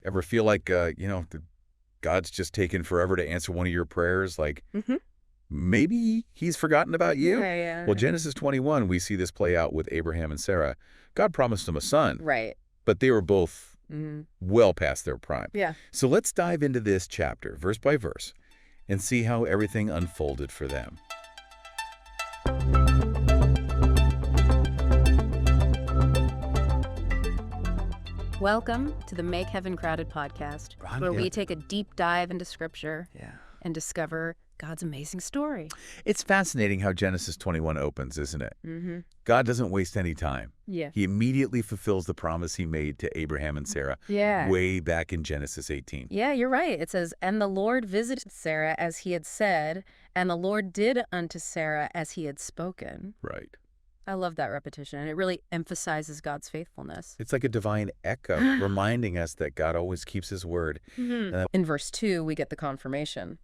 Ever feel like, God's just taken forever to answer one of your prayers? Like, maybe he's forgotten about you? Yeah, yeah. Well, Genesis 21, we see this play out with Abraham and Sarah. God promised them a son, Right. but they were both well past their prime. Yeah. So let's dive into this chapter, verse by verse, and see how everything unfolded for them. Welcome to the Make Heaven Crowded podcast, where we take a deep dive into Scripture and discover God's amazing story. It's fascinating how Genesis 21 opens, isn't it? God doesn't waste any time. Yeah. He immediately fulfills the promise he made to Abraham and Sarah way back in Genesis 18. Yeah, you're right. It says, "And the Lord visited Sarah as he had said, and the Lord did unto Sarah as he had spoken." Right. I love that repetition. It really emphasizes God's faithfulness. It's like a divine echo reminding us that God always keeps his word. In verse 2, we get the confirmation.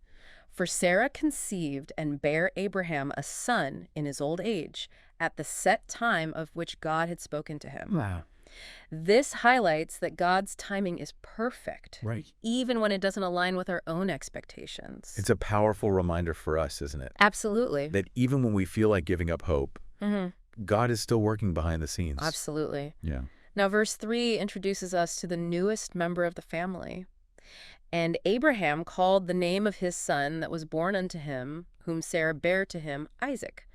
"For Sarah conceived and bare Abraham a son in his old age, at the set time of which God had spoken to him." Wow. This highlights that God's timing is perfect, Right. even when it doesn't align with our own expectations. It's a powerful reminder for us, isn't it? Absolutely. That even when we feel like giving up hope, God is still working behind the scenes. Absolutely. Yeah. Now, verse 3 introduces us to the newest member of the family. "And Abraham called the name of his son that was born unto him, whom Sarah bare to him, Isaac."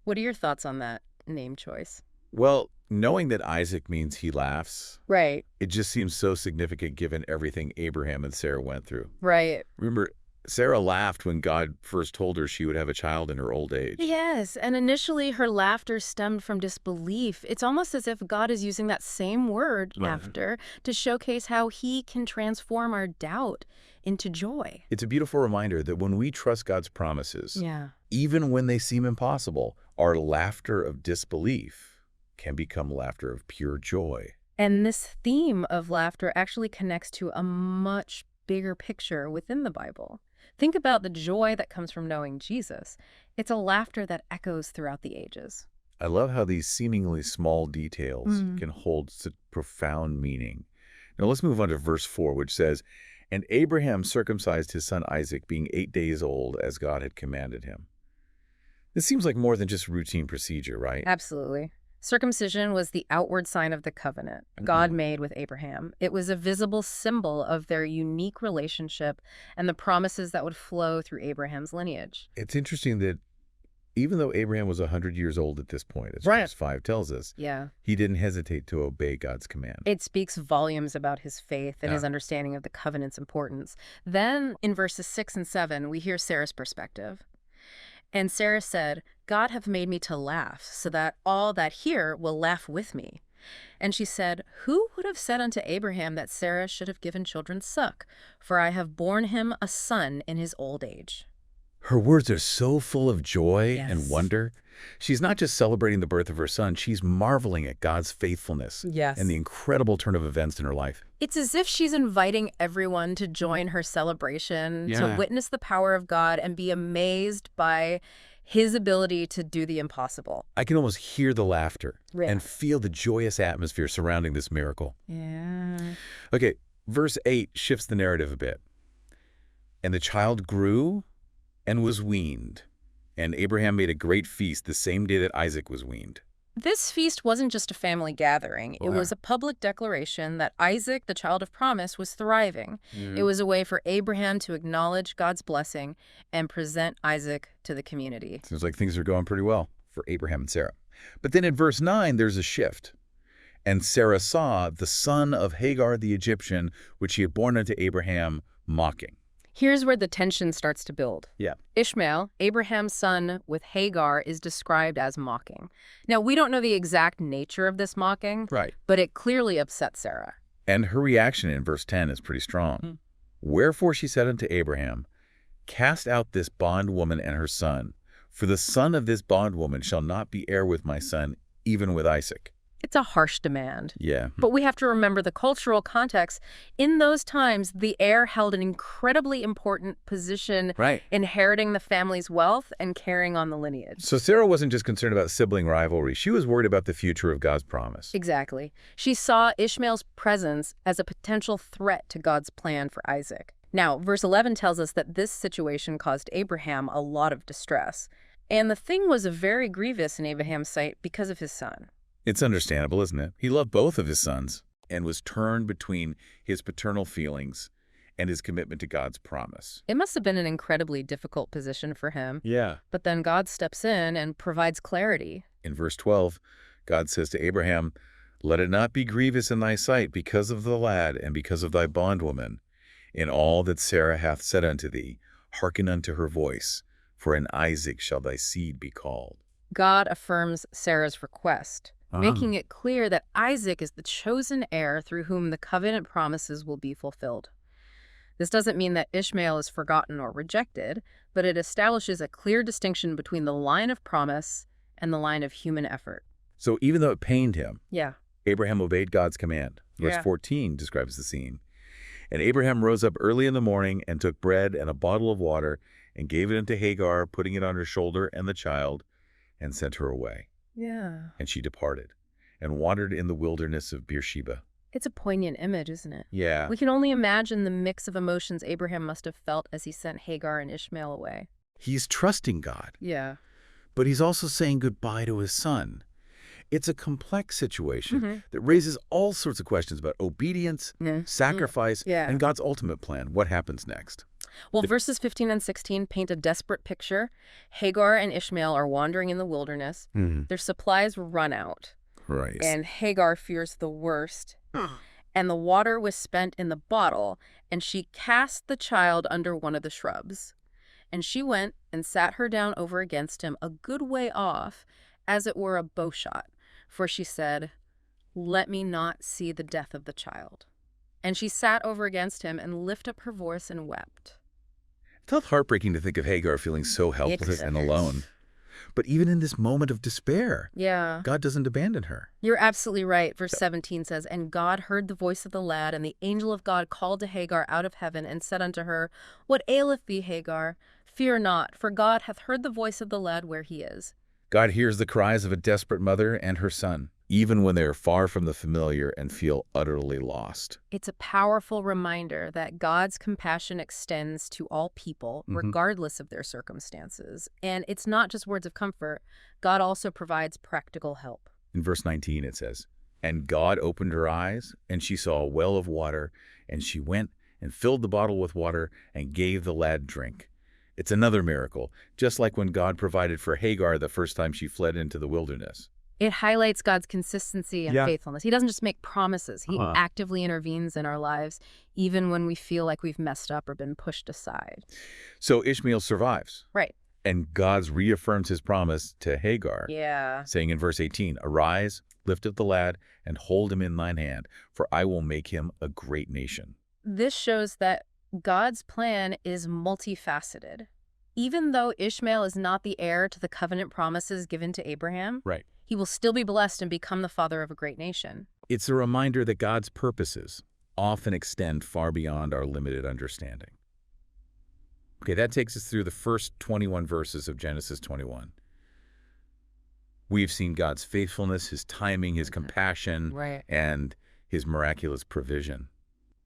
What are your thoughts on that name choice? Well, knowing that Isaac means he laughs, Right. it just seems so significant given everything Abraham and Sarah went through. Right. Remember, Sarah laughed when God first told her she would have a child in her old age. Yes, and initially her laughter stemmed from disbelief. It's almost as if God is using that same word, laughter, to showcase how he can transform our doubt into joy. It's a beautiful reminder that when we trust God's promises, Yeah. even when they seem impossible, our laughter of disbelief can become laughter of pure joy. And this theme of laughter actually connects to a much bigger picture within the Bible. Think about the joy that comes from knowing Jesus. It's a laughter that echoes throughout the ages. I love how these seemingly small details can hold such profound meaning. Now let's move on to verse 4, which says, "And Abraham circumcised his son Isaac, being 8 days old, as God had commanded him." This seems like more than just routine procedure, right? Absolutely. Circumcision was the outward sign of the covenant God made with Abraham. It was a visible symbol of their unique relationship and the promises that would flow through Abraham's lineage. It's interesting that even though Abraham was 100 years old at this point, as Right. verse 5 tells us, Yeah. he didn't hesitate to obey God's command. It speaks volumes about his faith and his understanding of the covenant's importance. Then in verses 6 and 7, we hear Sarah's perspective. "And Sarah said, God hath made me to laugh, so that all that hear will laugh with me. And she said, Who would have said unto Abraham that Sarah should have given children suck? For I have borne him a son in his old age." Her words are so full of joy and Yes. wonder. She's not just celebrating the birth of her son, she's marveling at God's faithfulness Yes. and the incredible turn of events in her life. It's as if she's inviting everyone to join her celebration, to Yeah. witness the power of God and be amazed by his ability to do the impossible. I can almost hear the laughter Yeah. and feel the joyous atmosphere surrounding this miracle. Yeah. Okay, verse 8 shifts the narrative a bit. "And the child grew and was weaned, and Abraham made a great feast the same day that Isaac was weaned." This feast wasn't just a family gathering. It was a public declaration that Isaac, the child of promise, was thriving. It was a way for Abraham to acknowledge God's blessing and present Isaac to the community. Seems like things are going pretty well for Abraham and Sarah. But then in verse 9, there's a shift. "And Sarah saw the son of Hagar the Egyptian, which he had borne unto Abraham, mocking." Here's where the tension starts to build. Yeah. Ishmael, Abraham's son with Hagar, is described as mocking. Now, we don't know the exact nature of this mocking, Right. but it clearly upset Sarah. And her reaction in verse 10 is pretty strong. "Wherefore she said unto Abraham, Cast out this bondwoman and her son, for the son of this bondwoman shall not be heir with my son, even with Isaac." It's a harsh demand. Yeah. But we have to remember the cultural context. In those times, the heir held an incredibly important position, Right. inheriting the family's wealth and carrying on the lineage. So Sarah wasn't just concerned about sibling rivalry. She was worried about the future of God's promise. Exactly. She saw Ishmael's presence as a potential threat to God's plan for Isaac. Now, verse 11 tells us that this situation caused Abraham a lot of distress. And the thing was very grievous in Abraham's sight because of his son. It's understandable, isn't it? He loved both of his sons and was torn between his paternal feelings and his commitment to God's promise. It must have been an incredibly difficult position for him. Yeah. But then God steps in and provides clarity. In verse 12, God says to Abraham, "Let it not be grievous in thy sight because of the lad and because of thy bondwoman. In all that Sarah hath said unto thee, hearken unto her voice, for in Isaac shall thy seed be called." God affirms Sarah's request, making it clear that Isaac is the chosen heir through whom the covenant promises will be fulfilled. This doesn't mean that Ishmael is forgotten or rejected, but it establishes a clear distinction between the line of promise and the line of human effort. So even though it pained him, Yeah. Abraham obeyed God's command. Verse Yeah. 14 describes the scene. "And Abraham rose up early in the morning and took bread and a bottle of water and gave it unto Hagar, putting it on her shoulder and the child, and sent her away. Yeah. And she departed and wandered in the wilderness of Beersheba." It's a poignant image, isn't it? Yeah. We can only imagine the mix of emotions Abraham must have felt as he sent Hagar and Ishmael away. He's trusting God, Yeah. but he's also saying goodbye to his son. It's a complex situation Mhm. that raises all sorts of questions about obedience, sacrifice, Yeah. and God's ultimate plan. What happens next? Well, verses 15 and 16 paint a desperate picture. Hagar and Ishmael are wandering in the wilderness. Their supplies run out, Right. and Hagar fears the worst. And the water was spent in the bottle, and she cast the child under one of the shrubs. And she went and sat her down over against him a good way off, as it were a bowshot. For she said, "Let me not see the death of the child." And she sat over against him and lifted up her voice and wept. It felt heartbreaking to think of Hagar feeling so helpless and alone. But even in this moment of despair, Yeah. God doesn't abandon her. You're absolutely right. Verse 17 says, "And God heard the voice of the lad, and the angel of God called to Hagar out of heaven, and said unto her, What aileth thee, Hagar? Fear not, for God hath heard the voice of the lad where he is." God hears the cries of a desperate mother and her son, even when they are far from the familiar and feel utterly lost. It's a powerful reminder that God's compassion extends to all people, regardless of their circumstances. And it's not just words of comfort. God also provides practical help. In verse 19 it says, "And God opened her eyes, and she saw a well of water, and she went and filled the bottle with water and gave the lad drink." It's another miracle, just like when God provided for Hagar the first time she fled into the wilderness. It highlights God's consistency and Yeah. faithfulness. He doesn't just make promises. He actively intervenes in our lives, even when we feel like we've messed up or been pushed aside. So Ishmael survives, Right. and God reaffirms his promise to Hagar, Yeah. saying in verse 18, "Arise, lift up the lad, and hold him in thine hand, for I will make him a great nation." This shows that God's plan is multifaceted. Even though Ishmael is not the heir to the covenant promises given to Abraham, Right. he will still be blessed and become the father of a great nation. It's a reminder that God's purposes often extend far beyond our limited understanding. Okay, that takes us through the first 21 verses of Genesis 21. We've seen God's faithfulness, his timing, his compassion, Right. and his miraculous provision.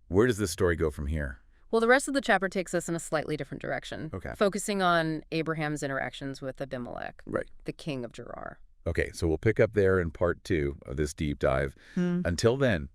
Where does this story go from here? Well, the rest of the chapter takes us in a slightly different direction, Okay. focusing on Abraham's interactions with Abimelech, Right. the king of Gerar. Okay, so we'll pick up there in part 2 of this deep dive. Until then,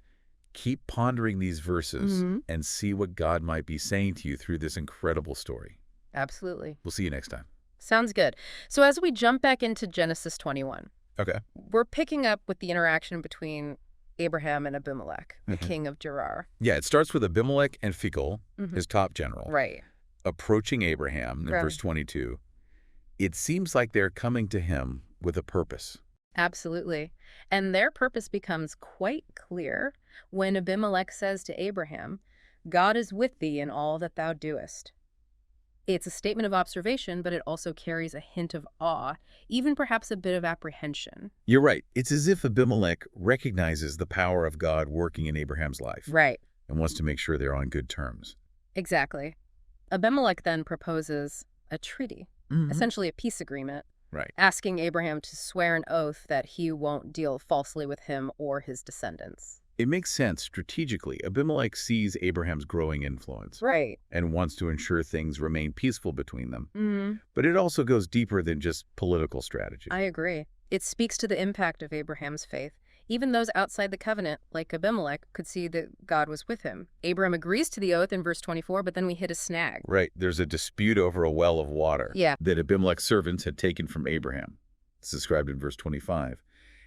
keep pondering these verses and see what God might be saying to you through this incredible story. Absolutely. We'll see you next time. Sounds good. So as we jump back into Genesis 21, Okay. we're picking up with the interaction between Abraham and Abimelech, the king of Gerar. Yeah, it starts with Abimelech and Phicol, his top general, Right. approaching Abraham in Right. verse 22. It seems like they're coming to him with a purpose. Absolutely. And their purpose becomes quite clear when Abimelech says to Abraham, "God is with thee in all that thou doest." It's a statement of observation, but it also carries a hint of awe, even perhaps a bit of apprehension. You're right. It's as if Abimelech recognizes the power of God working in Abraham's life Right. and wants to make sure they're on good terms. Exactly. Abimelech then proposes a treaty, essentially a peace agreement, Right. asking Abraham to swear an oath that he won't deal falsely with him or his descendants. It makes sense strategically. Abimelech sees Abraham's growing influence Right. and wants to ensure things remain peaceful between them. Mm-hmm. But it also goes deeper than just political strategy. I agree. It speaks to the impact of Abraham's faith. Even those outside the covenant, like Abimelech, could see that God was with him. Abraham agrees to the oath in verse 24, but then we hit a snag. Right. There's a dispute over a well of water that Abimelech's servants had taken from Abraham. It's described in verse 25.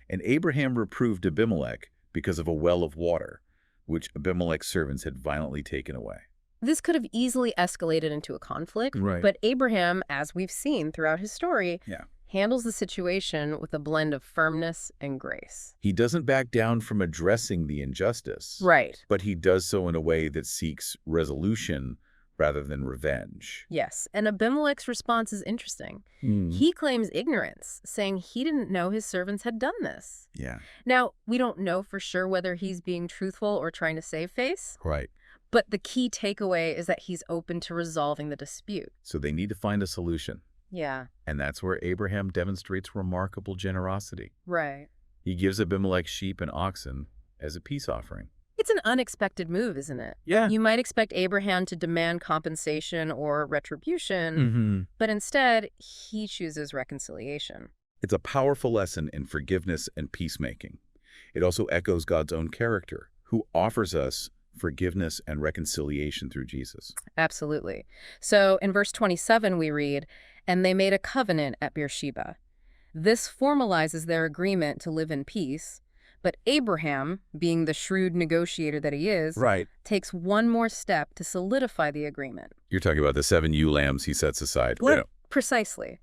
And Abraham reproved Abimelech because of a well of water, which Abimelech's servants had violently taken away. This could have easily escalated into a conflict, Right. but Abraham, as we've seen throughout his story, Yeah. handles the situation with a blend of firmness and grace. He doesn't back down from addressing the injustice. Right. But he does so in a way that seeks resolution rather than revenge. Yes, and Abimelech's response is interesting. Mm. He claims ignorance, saying he didn't know his servants had done this. Yeah. Now, we don't know for sure whether he's being truthful or trying to save face, Right. but the key takeaway is that he's open to resolving the dispute. So they need to find a solution. Yeah, And that's where Abraham demonstrates remarkable generosity. right. He gives Abimelech sheep and oxen as a peace offering. It's an unexpected move, isn't it? Yeah. You might expect Abraham to demand compensation or retribution, Mm-hmm. but instead, he chooses reconciliation. It's a powerful lesson in forgiveness and peacemaking. It also echoes God's own character, who offers us forgiveness and reconciliation through Jesus. Absolutely. So in verse 27, we read, "And they made a covenant at Beersheba. This formalizes their agreement to live in peace, but Abraham, being the shrewd negotiator that he is, Right. takes one more step to solidify the agreement." You're talking about the 7 ewe lambs he sets aside. Precisely.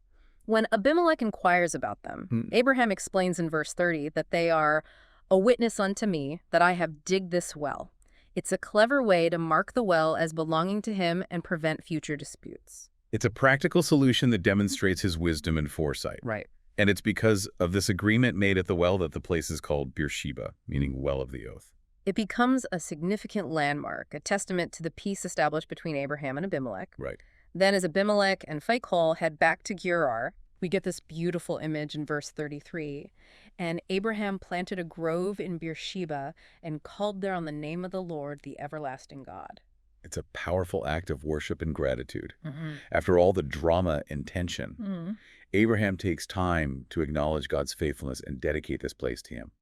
When Abimelech inquires about them, Abraham explains in verse 30 that they are a witness unto me that I have digged this well. It's a clever way to mark the well as belonging to him and prevent future disputes. It's a practical solution that demonstrates his wisdom and foresight. Right. And it's because of this agreement made at the well that the place is called Beersheba, meaning well of the oath. It becomes a significant landmark, a testament to the peace established between Abraham and Abimelech. Right. Then as Abimelech and Phicol head back to Gerar, we get this beautiful image in verse 33. And Abraham planted a grove in Beersheba and called there on the name of the Lord, the everlasting God. It's a powerful act of worship and gratitude. Mm-hmm. After all the drama and tension, Abraham takes time to acknowledge God's faithfulness and dedicate this place to him.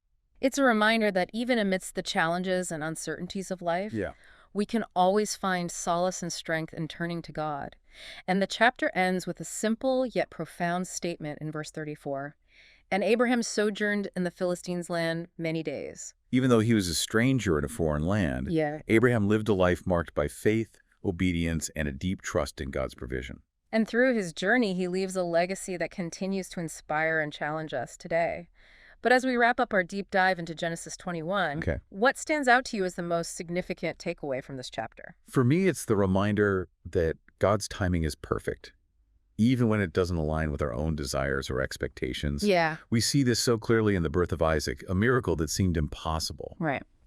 It's a reminder that even amidst the challenges and uncertainties of life, we can always find solace and strength in turning to God. And the chapter ends with a simple yet profound statement in verse 34. And Abraham sojourned in the Philistines' land many days. Even though he was a stranger in a foreign land, Abraham lived a life marked by faith, obedience, and a deep trust in God's provision. And through his journey, he leaves a legacy that continues to inspire and challenge us today. But as we wrap up our deep dive into Genesis 21, what stands out to you as the most significant takeaway from this chapter? For me, it's the reminder that God's timing is perfect, even when it doesn't align with our own desires or expectations. We see this so clearly in the birth of Isaac, a miracle that seemed impossible,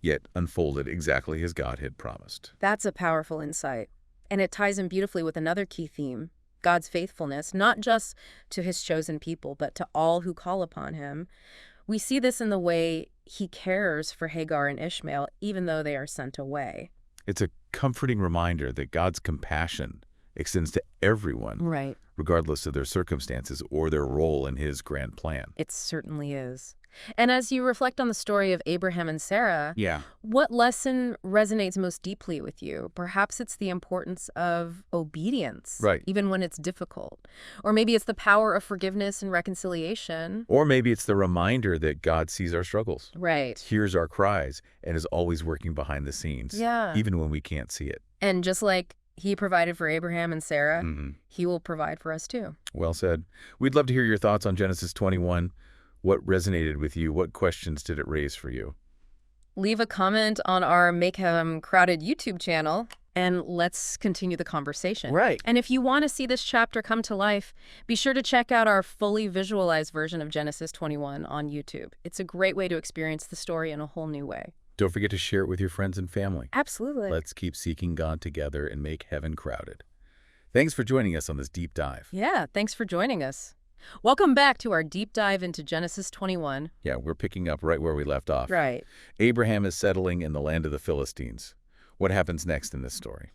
yet unfolded exactly as God had promised. That's a powerful insight. And it ties in beautifully with another key theme, God's faithfulness, not just to his chosen people, but to all who call upon him. We see this in the way he cares for Hagar and Ishmael, even though they are sent away. It's a comforting reminder that God's compassion extends to everyone, regardless of their circumstances or their role in his grand plan. It certainly is. And as you reflect on the story of Abraham and Sarah, what lesson resonates most deeply with you? Perhaps it's the importance of obedience, even when it's difficult. Or maybe it's the power of forgiveness and reconciliation. Or maybe it's the reminder that God sees our struggles, hears our cries, and is always working behind the scenes, even when we can't see it. And just like he provided for Abraham and Sarah, he will provide for us too. Well said. We'd love to hear your thoughts on Genesis 21. What resonated with you? What questions did it raise for you? Leave a comment on our Make 'Em Crowded YouTube channel. And let's continue the conversation. Right. And if you want to see this chapter come to life, be sure to check out our fully visualized version of Genesis 21 on YouTube. It's a great way to experience the story in a whole new way. Don't forget to share it with your friends and family. Absolutely. Let's keep seeking God together and make heaven crowded. Thanks for joining us on this deep dive. Yeah, thanks for joining us. Welcome back to our deep dive into Genesis 21. Yeah, we're picking up right where we left off. Right. Abraham is settling in the land of the Philistines. What happens next in this story?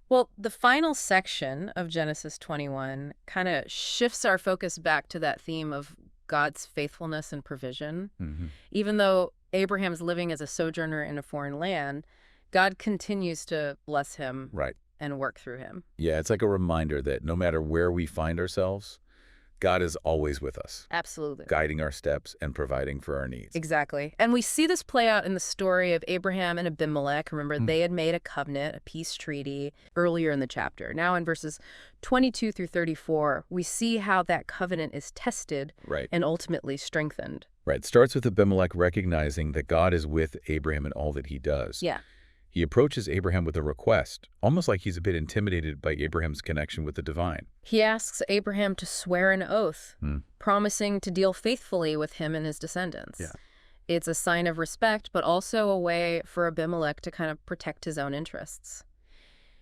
Well, the final section of Genesis 21 kind of shifts our focus back to that theme of God's faithfulness and provision. Even though Abraham's living as a sojourner in a foreign land, God continues to bless him Right. and work through him. Yeah, it's like a reminder that no matter where we find ourselves, God is always with us, Absolutely. guiding our steps and providing for our needs. Exactly. And we see this play out in the story of Abraham and Abimelech. Remember, they had made a covenant, a peace treaty, earlier in the chapter. Now in verses 22 through 34, we see how that covenant is tested Right. and ultimately strengthened. Right. It starts with Abimelech recognizing that God is with Abraham in all that he does. Yeah. He approaches Abraham with a request, almost like he's a bit intimidated by Abraham's connection with the divine. He asks Abraham to swear an oath, promising to deal faithfully with him and his descendants. Yeah. It's a sign of respect, but also a way for Abimelech to kind of protect his own interests.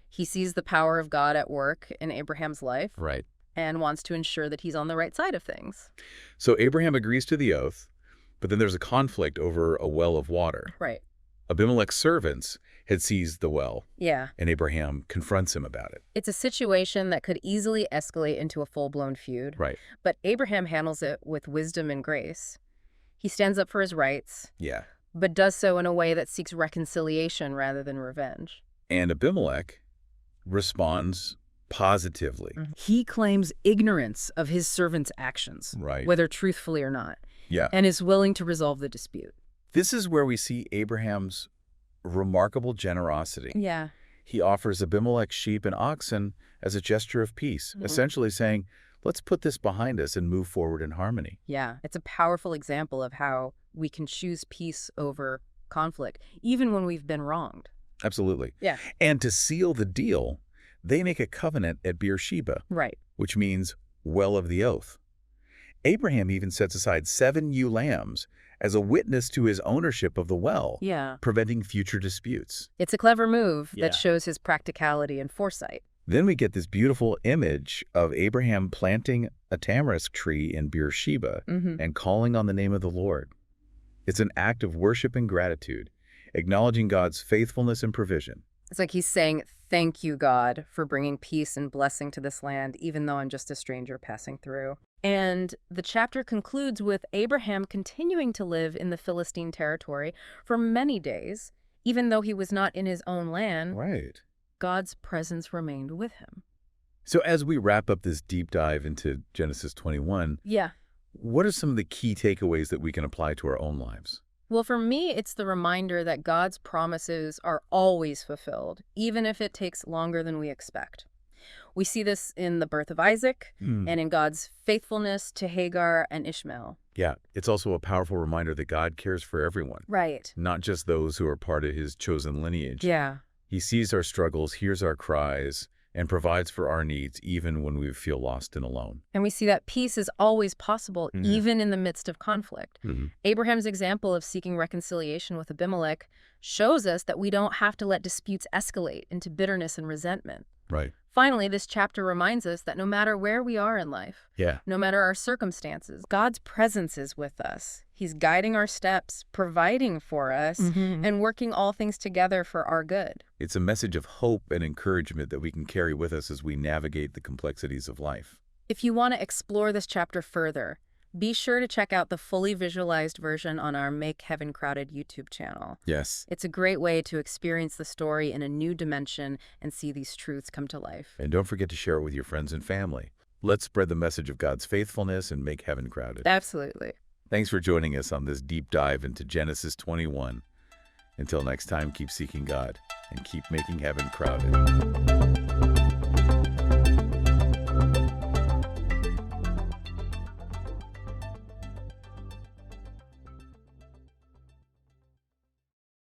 He sees the power of God at work in Abraham's life Right. and wants to ensure that he's on the right side of things. So Abraham agrees to the oath, but then there's a conflict over a well of water. Right. Abimelech's servants had seized the well, Yeah. and Abraham confronts him about it. It's a situation that could easily escalate into a full-blown feud. Right. But Abraham handles it with wisdom and grace. He stands up for his rights, Yeah. but does so in a way that seeks reconciliation rather than revenge. And Abimelech responds positively. He claims ignorance of his servant's actions, Right. whether truthfully or not, Yeah. and is willing to resolve the dispute. This is where we see Abraham's remarkable generosity. Yeah. He offers Abimelech sheep and oxen as a gesture of peace, essentially saying, let's put this behind us and move forward in harmony. Yeah. It's a powerful example of how we can choose peace over conflict, even when we've been wronged. Absolutely. Yeah. And to seal the deal, they make a covenant at Beersheba, Right. which means well of the oath. Abraham even sets aside 7 ewe lambs as a witness to his ownership of the well, Yeah. preventing future disputes. It's a clever move Yeah. that shows his practicality and foresight. Then we get this beautiful image of Abraham planting a tamarisk tree in Beersheba and calling on the name of the Lord. It's an act of worship and gratitude, acknowledging God's faithfulness and provision. It's like he's saying, thank you, God, for bringing peace and blessing to this land, even though I'm just a stranger passing through. And the chapter concludes with Abraham continuing to live in the Philistine territory for many days. Even though he was not in his own land, Right. God's presence remained with him. So as we wrap up this deep dive into Genesis 21, Yeah. what are some of the key takeaways that we can apply to our own lives? Well, for me, it's the reminder that God's promises are always fulfilled, even if it takes longer than we expect. We see this in the birth of Isaac and in God's faithfulness to Hagar and Ishmael. Yeah, it's also a powerful reminder that God cares for everyone, Right. not just those who are part of his chosen lineage. Yeah. He sees our struggles, hears our cries, and provides for our needs even when we feel lost and alone. And we see that peace is always possible, even in the midst of conflict. Abraham's example of seeking reconciliation with Abimelech shows us that we don't have to let disputes escalate into bitterness and resentment. Right. Finally, this chapter reminds us that no matter where we are in life, Yeah. no matter our circumstances, God's presence is with us. He's guiding our steps, providing for us, and working all things together for our good. It's a message of hope and encouragement that we can carry with us as we navigate the complexities of life. If you want to explore this chapter further, be sure to check out the fully visualized version on our Make Heaven Crowded YouTube channel. Yes. It's a great way to experience the story in a new dimension and see these truths come to life. And don't forget to share it with your friends and family. Let's spread the message of God's faithfulness and make heaven crowded. Absolutely. Thanks for joining us on this deep dive into Genesis 21. Until next time, keep seeking God and keep making heaven crowded.